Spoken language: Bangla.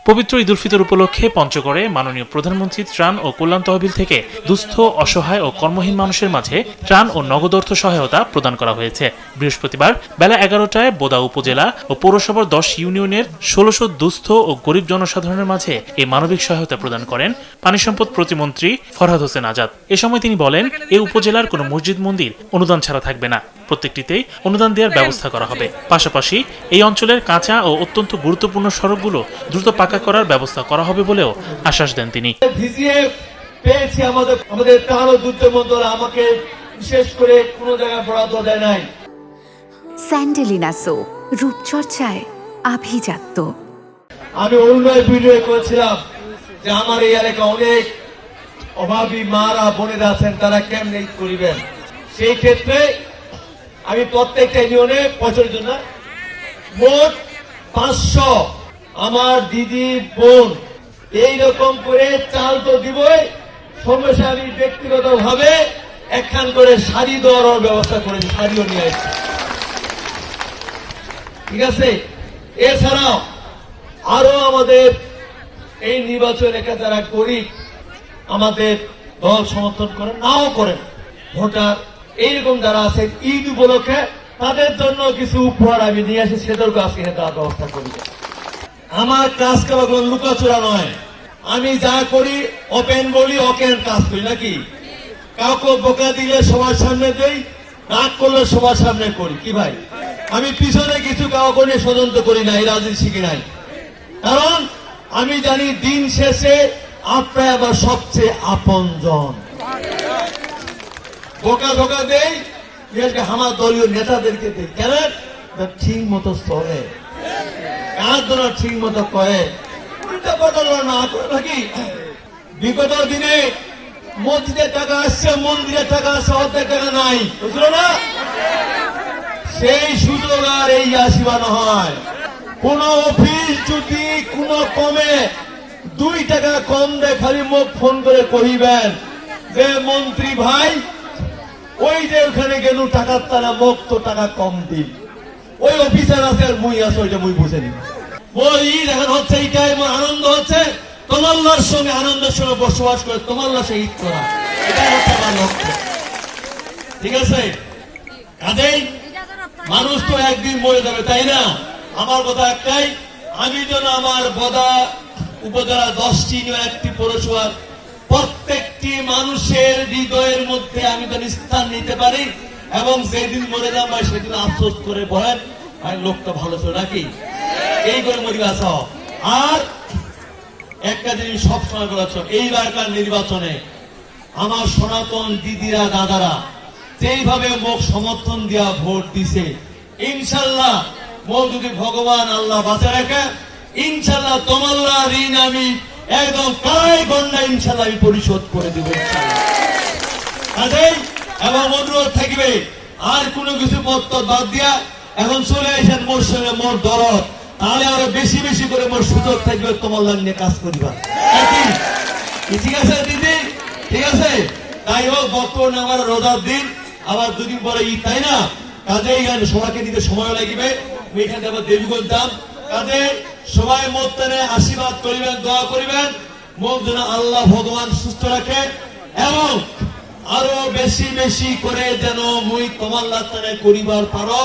পবিত্র ঈদ উল ফিতর উপলক্ষে পঞ্চগড়ে মাননীয় প্রধানমন্ত্রী ত্রাণ ও কল্যাণ তহবিল থেকে দুস্থ, অসহায় ও কর্মহীন মানুষের মাঝে ত্রাণ ও নগদ অর্থ সহায়তা প্রদান করা হয়েছে। বৃহস্পতিবার বেলা 11টায় বোদা উপজেলা ও পৌরসভার 10 ইউনিয়নের 1600 দুস্থ ও গরিব জনসাধারণের মাঝে এই মানবিক সহায়তা প্রদান করেন পানি সম্পদ প্রতিমন্ত্রী ফরহাদ হোসেন আজাদ। এ সময় তিনি বলেন, এই উপজেলার কোনো মসজিদ মন্দির অনুদান ছাড়া থাকবে না, প্রত্যেকটিতেই অনুদান দেওয়ার ব্যবস্থা করা হবে। পাশাপাশি এই অঞ্চলের কাঁচা ও অত্যন্ত গুরুত্বপূর্ণ সড়কগুলো দ্রুত পাকা করার ব্যবস্থা করা হবে বলেও আশ্বাস দেন তিনি। পেয়েছি আমাদের ত্রাণ ও দুর্যোগ মন্ত্রণালয় আমাকে বিশেষ করে কোনো জায়গায় বরাদ্দ দেয় নাই। স্যান্ডেলিনা সো, রূপচর্চায় আভিজাত্য। আমি অরুণায় ভিডিও করেছিলাম যে আমার এই এলাকা অনেক অভাবী মারা বোনেরা আছেন, তারা কেমনে করিবেন। সেই ক্ষেত্রে আমি প্রত্যেকটা ইউনিয়নে প্রচলিত না মোট 500 আমার দিদি বোন এইরকম করে চাল তো দিবই, সমস্যা আমি ব্যক্তিগত ভাবে একখান করে শাড়ি দেওয়ার ব্যবস্থা করেছি, শাড়িও নিয়ে আসছি। ঠিক আছে, এছাড়াও আরো আমাদের এই নির্বাচন এলাকা যারা গরিব, আমাদের দল সমর্থন করেন নাও করেন ভোটার, এইরকম যারা আছেন, ঈদ উপলক্ষে তাদের জন্য কিছু উপহার আমি নিয়ে আসি, সেদেরকে আজকে দেওয়ার ব্যবস্থা করি। আমার কাজ করা কোনো লুকাচোরা নয়, আমি যা করি ওপেন বলি, ওপেন কাজ করি নাকি। কাউকে বোকা দিলে সবার সামনে দেই, রাগ করলে সবার সামনে করি। কি ভাই, আমি পিছনে কিছু কাউকে নিয়ে ষড়যন্ত্র করি নাই, রাজনীতি শিখি নাই। কারণ আমি জানি দিন শেষে আপনার আবার সবচেয়ে আপনজন। বোকা ধোকা দেই, আমার দলীয় নেতাদেরকে দেই, কেন ঠিক মতো চলে, কাজ ধরা ঠিক মতো করে, উল্টা পাল্টা না করে থাকি। বিগত দিনে মসজিদের টাকা আসছে, মন্দিরের টাকা আসছে, অর্ধেক টাকা নাই, বুঝলো না? সেই সুযোগ আর এই আসিবানো হয়। কোন অফিস যদি কোন কমে 2 টাকা কম দেয়, খালি মুখ ফোন করে কহিবেন যে মন্ত্রী ভাই ওই যে ওখানে গেল টাকার তারা মুখ তো টাকা কম দিন। ওই অফিসার আছে আর মুই আছে, ওইটা মুই বুঝে নিন। ওই এখন হচ্ছে এইটাই আমার আনন্দ হচ্ছে, তোমার সঙ্গে আনন্দের সঙ্গে বসবাস করে তোমার সে ঈদ করা, এটাই হচ্ছে আমার লক্ষ্য। ঠিক আছে, কাজেই মানুষ তো একদিন মরে যাবে, তাই না? আমার কথা একটাই, আমি যেন আমার বোদা উপজেলা 10টি একটি পৌরসভার প্রত্যেকটি মানুষের হৃদয়ের মধ্যে আমি যেন স্থান নিতে পারি, এবং যেদিন মরে যাবো সেদিন আফসোস করে বলেন ভাই লোকটা ভালো ছিল নাকি, এই করে মরিবা। আর একটা জিনিস সবসময় বলেছ, এইবারকার নির্বাচনে আমার সনাতন দিদিরা দাদারা যেইভাবে মুখ সমর্থন দিয়া ভোট দিছে, ইনশাল্লাহ মুখ যদি ভগবান আল্লাহ বাঁচা রাখে, ইনশাল্লাহ তোমার ঋণ আমি একদম কাই গন্ডা ইনশাল্লাহ আমি পরিশোধ করে দেব কাজেই। এবং অনুরোধ থাকবে, আর কোনো কিছু মত বাদ দিয়া এখন চলে আসেন মোর সঙ্গে মোর দরদ, তাহলে আরো বেশি বেশি করে মোর সুযোগ থাকবে তোমার নিয়ে কাজ করিবা। ঠিক আছে দিদি, ঠিক আছে। তাই হোক, বর্তমানে আমার রোজার দিন, আবার 2 দিন পরে ঈদ, তাই না? কাজেই সবাইকে দিতে সময় লাগবে, এখানে আবার দেবীগঞ্জ দাম। কাজে সবাই মতনে আশীর্বাদ করিবেন, দোয়া করিবেন, মুখ যেন আল্লাহ ভগবান সুস্থ রাখে, এবং আরো বেশি বেশি করে যেন মুই তোমার লাতানে করিবার পারো।